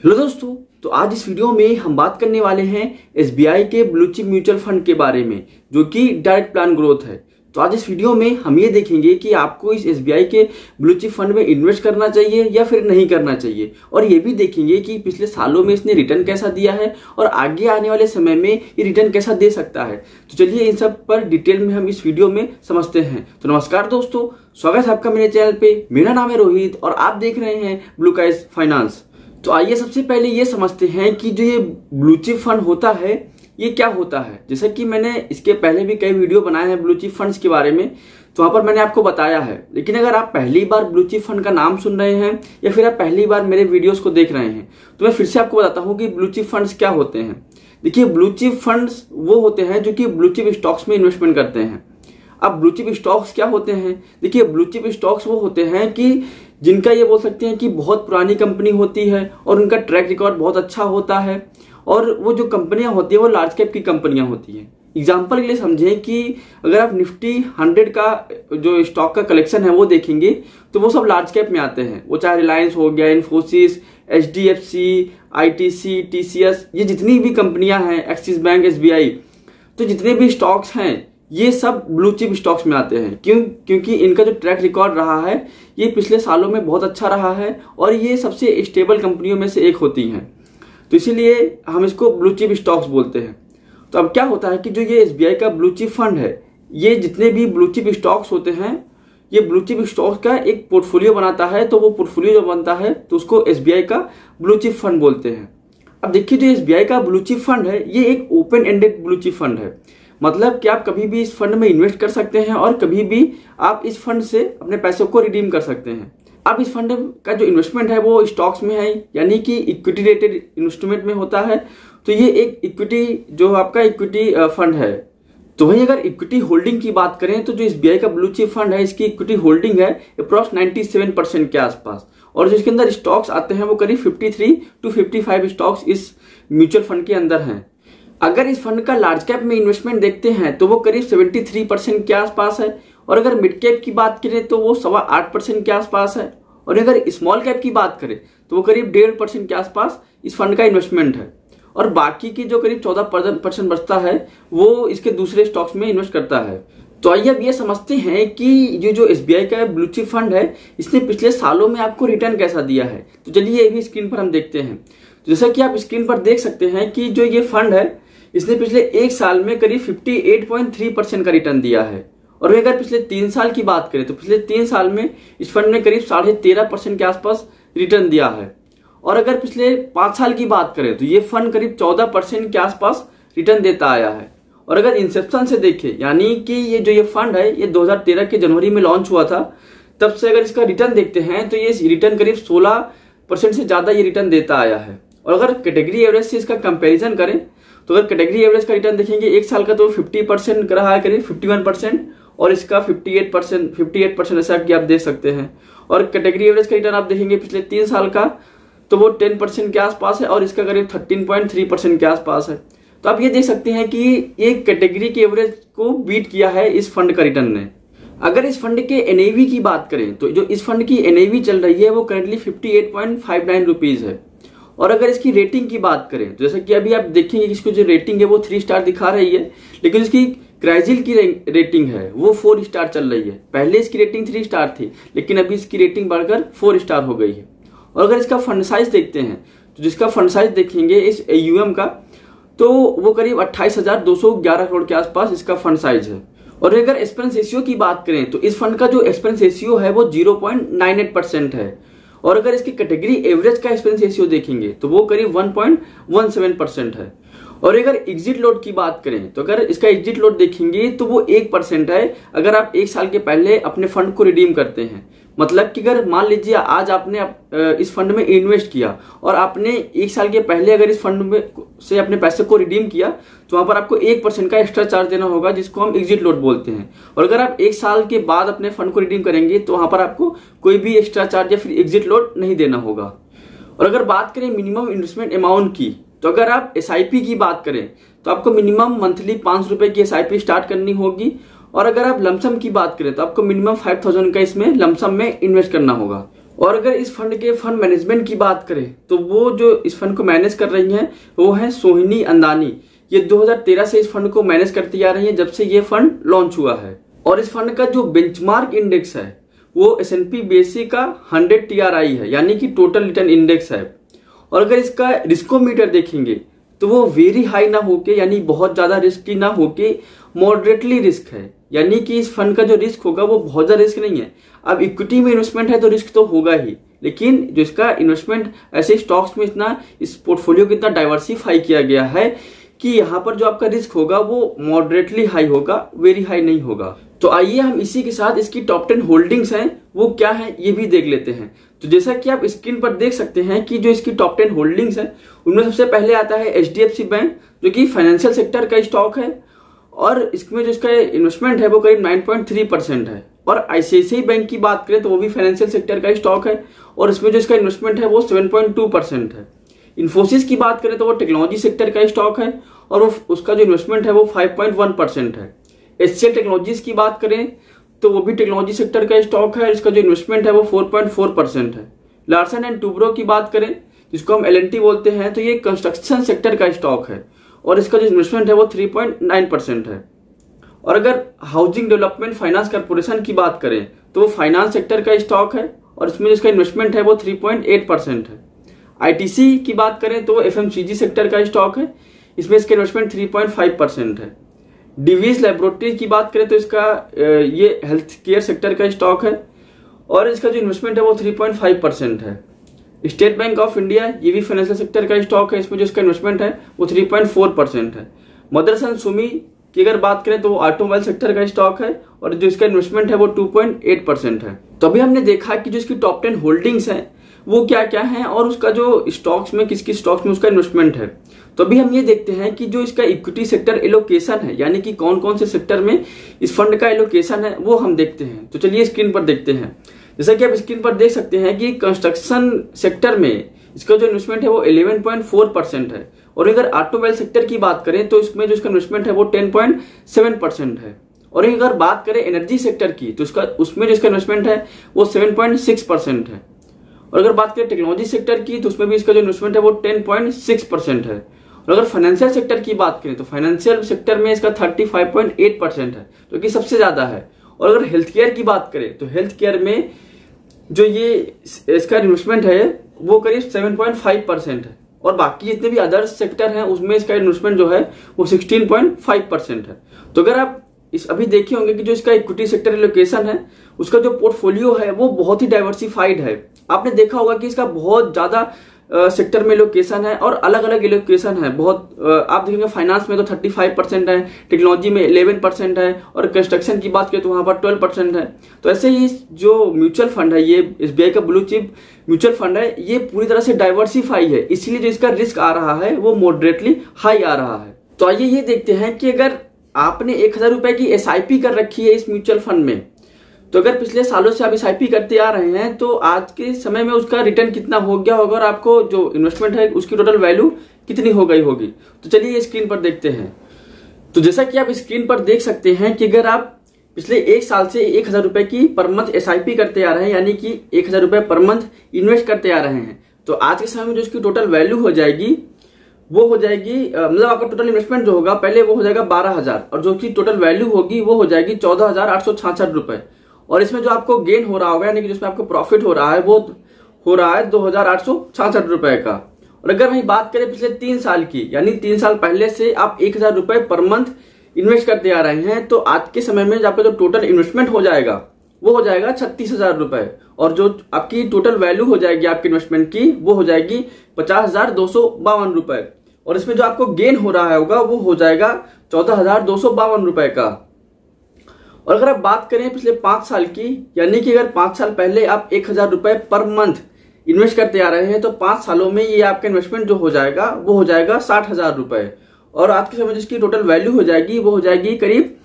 Hello दोस्तों, तो आज इस वीडियो में हम बात करने वाले हैं एसबीआई के ब्लू चिप म्यूचुअल फंड के बारे में, जो कि डायरेक्ट प्लान ग्रोथ है। तो आज इस वीडियो में हम ये देखेंगे कि आपको इस एसबीआई के ब्लू चिप फंड में इन्वेस्ट करना चाहिए या फिर नहीं करना चाहिए, और ये भी देखेंगे कि पिछले सालों में इसने रिटर्न कैसा दिया है और आगे आने वाले समय में ये रिटर्न कैसा दे सकता है। तो चलिए इन सब पर डिटेल में हम इस वीडियो में समझते हैं। तो नमस्कार दोस्तों, स्वागत है आपका मेरे चैनल पे। मेरा नाम है रोहित और आप देख रहे हैं ब्लू काइज फाइनेंस। तो आइए सबसे पहले ये समझते हैं कि जो ये ब्लू चिप फंड होता है ये क्या होता है। जैसे कि मैंने इसके पहले भी कई वीडियो बनाए हैं ब्लू चिप फंड्स के बारे में, तो वहां पर मैंने आपको बताया है। लेकिन अगर आप पहली बार ब्लू चिप फंड का नाम सुन रहे हैं या फिर आप पहली बार मेरे वीडियोस को देख रहे हैं, तो मैं फिर से आपको बताता हूँ कि ब्लू चिप फंड्स क्या होते हैं। देखिए, ब्लू चिप फंड्स वो होते हैं जो कि ब्लू चिप स्टॉक्स में इन्वेस्टमेंट करते हैं। अब ब्लू चिप स्टॉक्स क्या होते हैं? देखिए, ब्लू चिप स्टॉक्स वो होते हैं कि जिनका ये बोल सकते हैं कि बहुत पुरानी कंपनी होती है और उनका ट्रैक रिकॉर्ड बहुत अच्छा होता है, और वो जो कंपनियां होती है वो लार्ज कैप की कंपनियां होती हैं। एग्जाम्पल के लिए समझें कि अगर आप निफ्टी 100 का जो स्टॉक का कलेक्शन है वो देखेंगे तो वो सब लार्ज कैप में आते हैं। वो चाहे रिलायंस हो गया, इन्फोसिस, एचडीएफसी, आईटीसी, टीसीएस, ये जितनी भी कंपनियां हैं, एक्सिस बैंक, एसबीआई, तो जितने भी स्टॉक्स हैं ये सब ब्लू चिप स्टॉक्स में आते हैं। क्योंकि इनका जो ट्रैक रिकॉर्ड रहा है ये पिछले सालों में बहुत अच्छा रहा है और ये सबसे स्टेबल कंपनियों में से एक होती हैं, तो इसीलिए हम इसको ब्लू चिप स्टॉक्स बोलते हैं। तो अब क्या होता है कि जो ये एसबीआई का ब्लू चिप फंड है, ये जितने भी ब्लू चिप स्टॉक्स होते हैं, ये ब्लू चिप स्टॉक्स का एक पोर्टफोलियो बनाता है। तो वो पोर्टफोलियो जो बनता है तो उसको एसबीआई का ब्लू चिप फंड बोलते हैं। अब देखिए, जो एसबीआई का ब्लू चिप फंड है ये एक open ended blue chip fund है। मतलब कि आप कभी भी इस फंड में इन्वेस्ट कर सकते हैं और कभी भी आप इस फंड से अपने पैसों को रिडीम कर सकते हैं। अब इस फंड का जो इन्वेस्टमेंट है वो स्टॉक्स में है, यानी कि इक्विटी रेटेड इन्वेस्टमेंट में होता है। तो ये एक इक्विटी जो आपका इक्विटी फंड है। तो वही अगर इक्विटी होल्डिंग की बात करें तो जो एसबीआई का ब्लू चिप फंड है इसकी इक्विटी होल्डिंग है अप्रॉक्स 97% के आसपास, और जो इसके अंदर स्टॉक्स आते हैं वो करीब 53 to 55 स्टॉक्स इस म्यूचुअल फंड के अंदर हैं। अगर इस फंड का लार्ज कैप में इन्वेस्टमेंट देखते हैं तो वो करीब 73% के आसपास है, और अगर मिड कैप की बात करें तो वो 8.25% के आसपास है, और अगर स्मॉल कैप की बात करें तो वो करीब 1.5% के आसपास इस फंड का इन्वेस्टमेंट है, और बाकी की जो करीब 14% बचता है वो इसके दूसरे स्टॉक्स में इन्वेस्ट करता है। तो आइए अब ये समझते हैं कि ये जो एसबीआई का ब्लू चिप फंड है इसने पिछले सालों में आपको रिटर्न कैसा दिया है। तो चलिए ये भी स्क्रीन पर हम देखते हैं। जैसा कि आप स्क्रीन पर देख सकते हैं कि जो ये फंड है इसने पिछले एक साल में करीब 58.3% का रिटर्न दिया है, और अगर पिछले 3 साल की बात करें तो पिछले 3 साल में इस फंड ने करीब 13.5% के आसपास रिटर्न दिया है, और अगर पिछले 5 साल की बात करें तो ये फंड करीब 14% के आसपास रिटर्न देता आया है। और अगर इंसेप्शन से देखें, यानी कि ये फंड है ये 2013 के जनवरी में लॉन्च हुआ था, तब से अगर इसका रिटर्न देखते हैं तो ये रिटर्न करीब 16% से ज्यादा ये रिटर्न देता आया है। और अगर कैटेगरी एवरेज से इसका कंपैरिजन करें तो अगर कैटेगरी एवरेज का रिटर्न देखेंगे एक साल का तो 50% रहा है, करीब 51%, और इसका 58% ऐसा कि आप देख सकते हैं। और कैटेगरी एवरेज का रिटर्न आप देखेंगे पिछले 3 साल का तो वो 10% के आसपास है, और इसका करीब 13.3% के आसपास है। तो आप ये देख सकते हैं कि एक कैटेगरी के एवरेज को बीट किया है इस फंड का रिटर्न ने। अगर इस फंड के एनएवी की बात करें तो जो इस फंड की एनएवी चल रही है वो करंटली 58.59 रुपीज है। और अगर इसकी रेटिंग की बात करें तो जैसा कि अभी आप देखेंगे कि इसको जो रेटिंग है वो 3 स्टार दिखा रही है, लेकिन इसकी क्राइजिल की रेटिंग है वो 4 स्टार चल रही है। पहले इसकी रेटिंग 3 स्टार थी, लेकिन अभी इसकी रेटिंग बढ़कर 4 स्टार हो गई है। और अगर इसका फंड साइज देखते हैं तो जिसका फंड साइज देखेंगे इस AUM का, तो वो करीब 28,211 करोड़ के आसपास इसका फंड साइज है। और अगर एक्सपेंस रेशियो की बात करें तो इस फंड का जो एक्सपेंस रेशियो है वो 0.98% है, और अगर इसकी कैटेगरी एवरेज का एक्सपेंस रेशियो देखेंगे तो वो करीब 1.17% है। और अगर एग्जिट लोड की बात करें तो अगर इसका एग्जिट लोड देखेंगे तो वो 1% है अगर आप 1 साल के पहले अपने फंड को रिडीम करते हैं। मतलब कि अगर मान लीजिए आज आपने इस फंड में इन्वेस्ट किया और आपने 1 साल के पहले अगर इस फंड में से अपने पैसे को रिडीम किया तो वहां पर आपको 1% का एक्स्ट्रा चार्ज देना होगा, जिसको हम एग्जिट लोड बोलते हैं। और अगर आप 1 साल के बाद अपने फंड को रिडीम करेंगे तो वहां पर आपको कोई भी एक्स्ट्रा चार्ज या फिर एग्जिट लोड नहीं देना होगा। और अगर बात करें मिनिमम इन्वेस्टमेंट अमाउंट की, तो अगर आप SIP की बात करें तो आपको मिनिमम मंथली 500 रुपए की SIP स्टार्ट करनी होगी, और अगर आप लमसम की बात करें तो आपको मिनिमम 5,000 का इसमें लमसम में इन्वेस्ट करना होगा। और अगर इस फंड के फंड मैनेजमेंट की बात करें तो वो जो इस फंड को मैनेज कर रही हैं वो है सोहिनी अंदानी। ये 2013 से इस फंड को मैनेज करती आ रही है, जब से ये फंड लॉन्च हुआ है। और इस फंड का जो बेंचमार्क इंडेक्स है वो S&P BSE का 100 TRI है, यानी कि टोटल रिटर्न इंडेक्स है। और अगर इसका रिस्कोमीटर देखेंगे तो वो वेरी हाई ना होके, यानी बहुत ज्यादा रिस्की ना होके मॉडरेटली रिस्क है, यानी कि इस फंड का जो रिस्क होगा वो बहुत ज्यादा रिस्क नहीं है। अब इक्विटी में इन्वेस्टमेंट है तो रिस्क तो होगा ही, लेकिन जो इसका इन्वेस्टमेंट ऐसे स्टॉक्स में इतना, इस पोर्टफोलियो को इतना डाइवर्सिफाई किया गया है कि यहाँ पर जो आपका रिस्क होगा वो मॉडरेटली हाई होगा, वेरी हाई नहीं होगा। तो आइए हम इसी के साथ इसकी टॉप 10 होल्डिंग्स हैं वो क्या है ये भी देख लेते हैं। तो जैसा कि आप स्क्रीन पर देख सकते हैं कि जो इसकी टॉप 10 होल्डिंग्स है उनमें सबसे पहले आता है HDFC बैंक, जो कि फाइनेंशियल सेक्टर का स्टॉक है और इसमें जो इसका इन्वेस्टमेंट है वो करीब 9.3% है। और ICICI बैंक की बात करें तो वो भी फाइनेंशियल सेक्टर का स्टॉक है और इसमें जो इसका इन्वेस्टमेंट है वो 7.2% है। इन्फोसिस की बात करें तो वो टेक्नोलॉजी सेक्टर का स्टॉक है और उसका जो इन्वेस्टमेंट है वो 5.1% है। HCL टेक्नोलॉजीज की बात करें तो वो भी टेक्नोलॉजी सेक्टर का स्टॉक है, इसका जो इन्वेस्टमेंट है वो 4.4% है। लार्सन एंड टूब्रो की बात करें जिसको हम L&T बोलते हैं तो ये कंस्ट्रक्शन सेक्टर का स्टॉक है और इसका जो इन्वेस्टमेंट है वो 3.9% है। और अगर हाउसिंग डेवलपमेंट फाइनेंस कॉर्पोरेशन की बात करें तो वो फाइनेंस सेक्टर का स्टॉक है और इसमें जिसका इन्वेस्टमेंट है वो 3.8% है। ITC की बात करें तो FMCG सेक्टर का स्टॉक है, इसमें इसका इन्वेस्टमेंट 3.5% है। डिवीज लैबोरेटरीज की बात करें तो इसका ये हेल्थ केयर सेक्टर का स्टॉक है और इसका जो इन्वेस्टमेंट है वो 3.5% है। स्टेट बैंक ऑफ इंडिया ये भी फाइनेंशियल सेक्टर का स्टॉक है, इसमें जो इसका इन्वेस्टमेंट है वो 3.4% है। मदरसन सुमी की अगर बात करें तो वो ऑटोमोबाइल सेक्टर का स्टॉक है और जो इसका इन्वेस्टमेंट है वो 2.8% है। तो अभी हमने देखा कि जो इसकी टॉप 10 होल्डिंग्स हैं वो क्या क्या है और उसका जो स्टॉक्स में किस किस स्टॉक्स में उसका इन्वेस्टमेंट है। तो अभी हम ये देखते हैं कि जो इसका इक्विटी सेक्टर एलोकेशन है, यानी कि कौन कौन से सेक्टर में इस फंड का एलोकेशन है वो हम देखते हैं। तो चलिए स्क्रीन पर देखते हैं। जैसा कि आप स्क्रीन पर देख सकते हैं कि कंस्ट्रक्शन सेक्टर में इसका जो इन्वेस्टमेंट है वो 11.4% है और अगर ऑटोमोबाइल सेक्टर की बात करें तो इसमें जो इसका इन्वेस्टमेंट है वो 10.7% है। और अगर बात करें एनर्जी सेक्टर की तो उसमें जो इसका इन्वेस्टमेंट है वो 7.6% है। और अगर बात करें टेक्नोलॉजी सेक्टर की तो उसमें भी इसका जो इन्वेस्टमेंट है वो 10.6% है। और अगर फाइनेंशियल सेक्टर की बात करें तो फाइनेंशियल सेक्टर में इसका 35.8% है, जो कि सबसे ज्यादा है। और अगर हेल्थ केयर की बात करें तो हेल्थ केयर में जो ये इसका इन्वेस्टमेंट है वो करीब 7.5% है और बाकी जितने भी अदर सेक्टर हैं उसमें इसका इन्वेस्टमेंट जो है वो 16.5% है। तो अगर आप अभी देखे होंगे कि जो इसका इक्विटी सेक्टर एलोकेशन है उसका जो पोर्टफोलियो है वो बहुत ही डाइवर्सिफाइड है। आपने देखा होगा कि इसका बहुत ज्यादा सेक्टर में एलोकेशन है और अलग अलग एलोकेशन है बहुत। आप देखेंगे फाइनेंस में तो 35% है, टेक्नोलॉजी में 11% है और कंस्ट्रक्शन की बात करें तो वहां पर 12% है। तो ऐसे ही जो म्यूचुअल फंड है ये SBI का ब्लू चिप म्यूचुअल फंड है, ये पूरी तरह से डाइवर्सिफाई है, इसलिए जो इसका रिस्क आ रहा है वो मॉडरेटली हाई आ रहा है। तो आइए ये देखते हैं कि अगर आपने 1000 रुपए की SIP कर रखी है इस म्यूचुअल फंड में, तो अगर पिछले सालों से आप SIP करते आ रहे हैं तो आज के समय में उसका रिटर्न कितना हो गया होगा और आपको जो इन्वेस्टमेंट है उसकी टोटल वैल्यू कितनी हो गई होगी। तो चलिए स्क्रीन पर देखते हैं। तो जैसा कि आप स्क्रीन पर देख सकते हैं कि अगर आप पिछले 1 साल से 1000 रुपए की पर मंथ SIP करते आ रहे हैं, यानी कि 1000 रुपए पर मंथ इन्वेस्ट करते आ रहे हैं, तो आज के समय में जो इसकी टोटल वैल्यू हो जाएगी वो हो जाएगी, मतलब आपका टोटल इन्वेस्टमेंट जो होगा पहले वो हो जाएगा 12,000 और जो कि टोटल वैल्यू होगी वो हो जाएगी 14,866 रुपए। और इसमें जो आपको गेन हो रहा होगा, यानी कि जिसमें आपको प्रॉफिट हो रहा है वो हो रहा है 2,866 रुपए का। और अगर वही बात करें पिछले 3 साल की, यानी 3 साल पहले से आप 1000 रुपए पर मंथ इन्वेस्ट करते आ रहे हैं, तो आज के समय में आपका जो टोटल इन्वेस्टमेंट हो जाएगा वो हो जाएगा 36,000 रुपए और जो आपकी टोटल वैल्यू हो जाएगी आपके इन्वेस्टमेंट की वो हो जाएगी 50,252 रुपए। और इसमें जो आपको गेन हो रहा होगा वो हो जाएगा 14,252 रुपए का। और अगर आप बात करें पिछले 5 साल की, यानी कि अगर 5 साल पहले आप 1000 रुपए पर मंथ इन्वेस्ट करते आ रहे हैं तो 5 सालों में ये आपका इन्वेस्टमेंट जो हो जाएगा वो हो जाएगा 60,000 रुपए। और आज के समय जिसकी टोटल वैल्यू हो जाएगी वो हो जाएगी करीब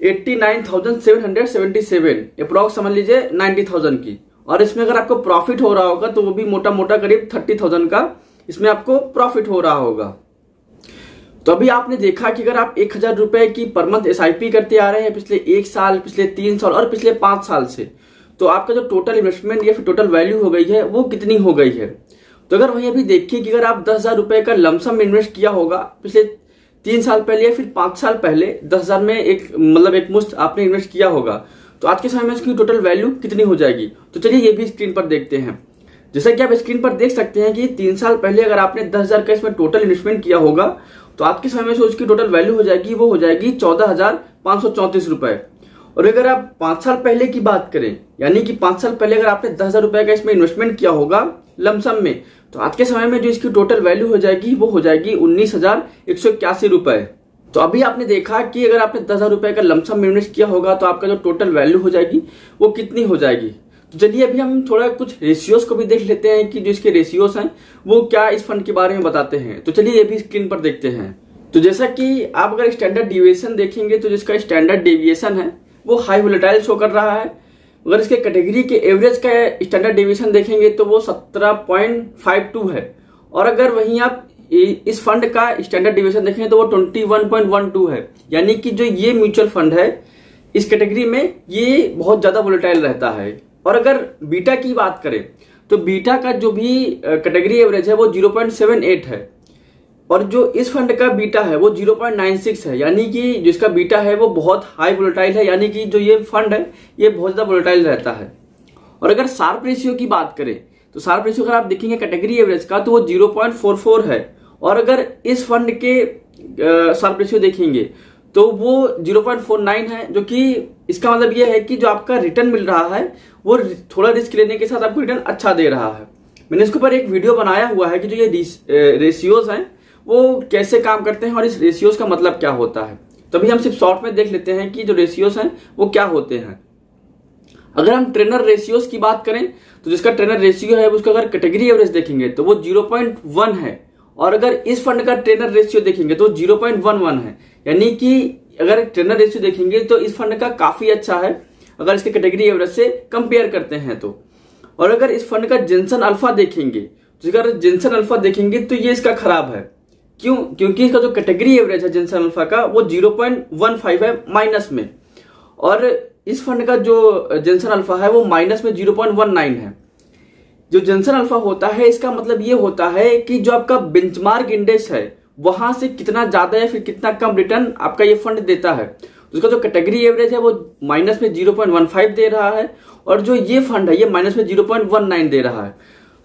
89,777, अप्रॉक्स समझ लीजिए 90,000 की। और इसमें अगर आपको प्रॉफिट हो रहा होगा तो वो भी मोटा मोटा करीब 30,000 का इसमें आपको प्रॉफिट हो रहा होगा। तो अभी आपने देखा कि अगर आप 1000 रुपए की पर मंथ SIP करते आ रहे हैं पिछले 1 साल, पिछले 3 साल और पिछले 5 साल से, तो आपका जो टोटल इन्वेस्टमेंट या फिर टोटल वैल्यू हो गई है वो कितनी हो गई है। तो अगर वहीं अभी देखिए कि अगर आप 10,000 रुपए का लमसम इन्वेस्ट किया होगा पिछले 3 साल पहले या फिर 5 साल पहले 10,000 में एक मुश्त आपने इन्वेस्ट किया होगा, तो आज के समय में इसकी टोटल वैल्यू कितनी हो जाएगी। तो चलिए ये भी स्क्रीन पर देखते हैं। जैसा कि आप स्क्रीन पर देख सकते हैं कि 3 साल पहले अगर आपने 10,000 का इसमें टोटल इन्वेस्टमेंट किया होगा, तो आज के समय में उसकी टोटल वैल्यू हो जाएगी, वो हो जाएगी 14,534 रुपए। और अगर आप 5 साल पहले की बात करें, यानी कि 5 साल पहले अगर आपने 10,000 रुपए का इसमें इन्वेस्टमेंट किया होगा लमसम में, तो आज के समय में जो इसकी टोटल वैल्यू हो जाएगी वो हो जाएगी 19,181 रुपए। तो अभी आपने देखा कि अगर आपने 10,000 रुपए का लमसम में इन्वेस्ट किया होगा तो आपका जो टोटल वैल्यू हो जाएगी वो कितनी हो जाएगी। तो चलिए अभी हम थोड़ा कुछ रेशियोज को भी देख लेते हैं कि जो इसके रेशियोज हैं वो क्या इस फंड के बारे में बताते हैं। तो चलिए ये भी स्क्रीन पर देखते हैं। तो जैसा कि आप अगर स्टैंडर्ड डिविएशन देखेंगे तो जिसका स्टैंडर्ड डेविएशन है वो हाई वोलेटाइल शो कर रहा है। अगर इसके कैटेगरी के एवरेज का स्टैंडर्ड डेविएशन देखेंगे तो वो 17.52 है। और अगर वहीं आप इस फंड का स्टैंडर्ड डेविएशन देखेंगे तो वो 21.12 है। यानी कि जो ये म्यूचुअल फंड है इस कैटेगरी में ये बहुत ज्यादा वोलेटाइल रहता है। और अगर बीटा की बात करें तो बीटा का जो भी कैटेगरी एवरेज है वो 0.78 है। और जो इस फंड का बीटा है वो 0.96 है। यानी कि जिसका बीटा है वो बहुत हाई वोलेटाइल है। यानी कि जो ये फंड है ये बहुत ज्यादा वोलेटाइल रहता है। और अगर शार्प रेशियो की बात करें तो शार्प रेशियो अगर आप देखेंगे कैटेगरी एवरेज का तो वो 0.44 है। और अगर इस फंड के शार्प रेशियो देखेंगे तो वो 0.49 है, जो कि इसका मतलब ये है कि जो आपका रिटर्न मिल रहा है वो थोड़ा रिस्क लेने के साथ आपको रिटर्न अच्छा दे रहा है। मैंने इसके ऊपर एक वीडियो बनाया हुआ है कि जो ये रेशियोज हैं वो कैसे काम करते हैं और इस रेशियोज का मतलब क्या होता है। तभी हम सिर्फ शॉर्ट में देख लेते हैं कि जो रेशियोज हैं वो क्या होते हैं। अगर हम ट्रेनर रेशियोज की बात करें तो जिसका ट्रेनर रेशियो है उसका अगर कैटेगरी एवरेज देखेंगे तो वो 0.1 है। और अगर इस फंड का ट्रेनर रेशियो देखेंगे तो 0.11 है। यानी कि अगर ट्रेनर रेशियो देखेंगे तो इस फंड का काफी अच्छा है अगर इसके कैटेगरी एवरेज से कंपेयर करते हैं तो। और अगर इस फंड का जेनसन अल्फा देखेंगे तो अगर जेनसन अल्फा देखेंगे तो ये इसका खराब है। क्यों? क्योंकि इसका जो कैटेगरी एवरेज है जेनसन अल्फा का वो 0.15 है माइनस में। और इस फंड का जो जेनसन अल्फा है वो माइनस में 0.19 है। जो जेनसन अल्फा होता है इसका मतलब ये होता है कि जो आपका बेंचमार्क इंडेक्स है वहां से कितना ज्यादा या फिर कितना कम रिटर्न आपका ये फंड देता है। उसका जो कैटेगरी एवरेज है वो माइनस में 0.15 दे रहा है और जो ये फंड है ये माइनस में 0.19 दे रहा है।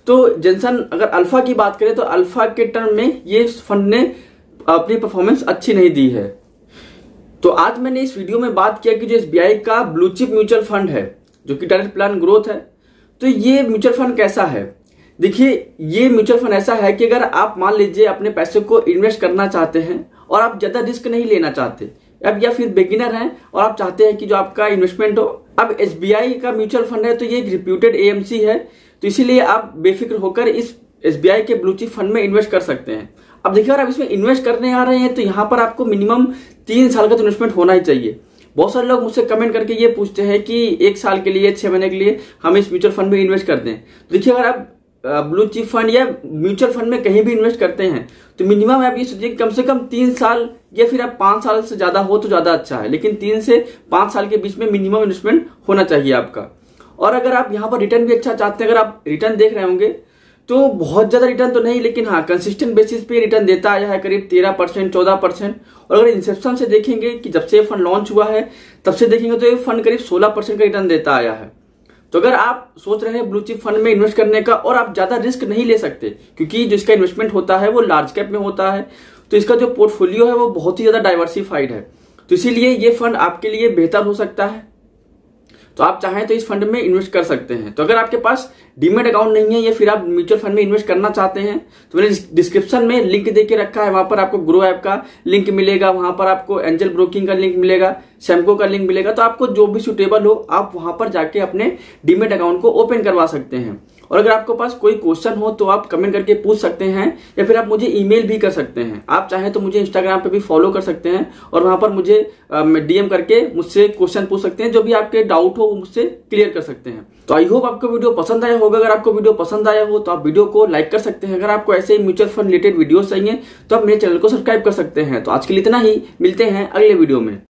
तो जेनसन अगर अल्फा की बात करें तो अल्फा के टर्म में ये फंड ने अपनी परफॉर्मेंस अच्छी नहीं दी है। तो आज मैंने इस वीडियो में बात किया कि जो एसबीआई का ब्लू चिप म्यूचुअल फंड है जो कि डायरेक्ट प्लान ग्रोथ है, तो ये म्यूचुअल फंड कैसा है। देखिए ये म्यूचुअल फंड ऐसा है कि अगर आप मान लीजिए अपने पैसे को इन्वेस्ट करना चाहते हैं और आप ज्यादा रिस्क नहीं लेना चाहते अब या फिर बिगिनर हैं और आप चाहते हैं कि जो आपका इन्वेस्टमेंट हो, अब एसबीआई का म्यूचुअल फंड है तो ये एक रिप्यूटेड एएमसी है, तो इसीलिए आप बेफिक्र होकर इस एसबीआई के ब्लू चिप फंड में इन्वेस्ट कर सकते हैं। अब देखिए अगर आप इसमें इन्वेस्ट करने आ रहे हैं तो यहाँ पर आपको मिनिमम 3 साल का तो इन्वेस्टमेंट होना ही चाहिए। बहुत सारे लोग मुझसे कमेंट करके ये पूछते हैं कि 1 साल के लिए 6 महीने के लिए हम इस म्यूचुअल फंड में इन्वेस्ट कर दें। तो देखिए अगर आप ब्लू चिप फंड या म्यूचुअल फंड में कहीं भी इन्वेस्ट करते हैं तो मिनिमम आप ये सोचिए कम से कम 3 साल या फिर आप 5 साल से ज्यादा हो तो ज्यादा अच्छा है, लेकिन 3 से 5 साल के बीच में मिनिमम इन्वेस्टमेंट होना चाहिए आपका। और अगर आप यहाँ पर रिटर्न भी अच्छा चाहते हैं, अगर आप रिटर्न देख रहे होंगे तो बहुत ज्यादा रिटर्न तो नहीं, लेकिन हाँ कंसिस्टेंट बेसिस पे रिटर्न देता आया है करीब 13% 14%। और अगर इंसेप्शन से देखेंगे कि जब से ये फंड लॉन्च हुआ है तब से देखेंगे तो ये फंड करीब 16% का रिटर्न देता आया है। तो अगर आप सोच रहे हैं ब्लू चिप फंड में इन्वेस्ट करने का और आप ज्यादा रिस्क नहीं ले सकते क्योंकि जिसका इन्वेस्टमेंट होता है वो लार्ज कैप में होता है, तो इसका जो पोर्टफोलियो है वो बहुत ही ज्यादा डाइवर्सिफाइड है, तो इसीलिए ये फंड आपके लिए बेहतर हो सकता है। तो आप चाहें तो इस फंड में इन्वेस्ट कर सकते हैं। तो अगर आपके पास डीमेट अकाउंट नहीं है या फिर आप म्यूचुअल फंड में इन्वेस्ट करना चाहते हैं तो मैंने डिस्क्रिप्शन में लिंक देके रखा है, वहां पर आपको ग्रो ऐप का लिंक मिलेगा, वहां पर आपको एंजल ब्रोकिंग का लिंक मिलेगा, सैमको का लिंक मिलेगा। तो आपको जो भी सुटेबल हो आप वहां पर जाके अपने डीमेट अकाउंट को ओपन करवा सकते हैं। और अगर आपके पास कोई क्वेश्चन हो तो आप कमेंट करके पूछ सकते हैं या फिर आप मुझे ईमेल भी कर सकते हैं। आप चाहें तो मुझे इंस्टाग्राम पे भी फॉलो कर सकते हैं और वहां पर मुझे डीएम करके मुझसे क्वेश्चन पूछ सकते हैं, जो भी आपके डाउट हो वो मुझसे क्लियर कर सकते हैं। तो आई होप आपको वीडियो पसंद आया होगा। अगर आपको वीडियो पसंद आया हो तो आप वीडियो को लाइक कर सकते हैं। अगर आपको ऐसे म्यूचुअल फंड रिलेटेड वीडियो चाहिए तो आप मेरे चैनल को सब्सक्राइब कर सकते हैं। तो आज के लिए इतना ही, मिलते हैं अगले वीडियो में।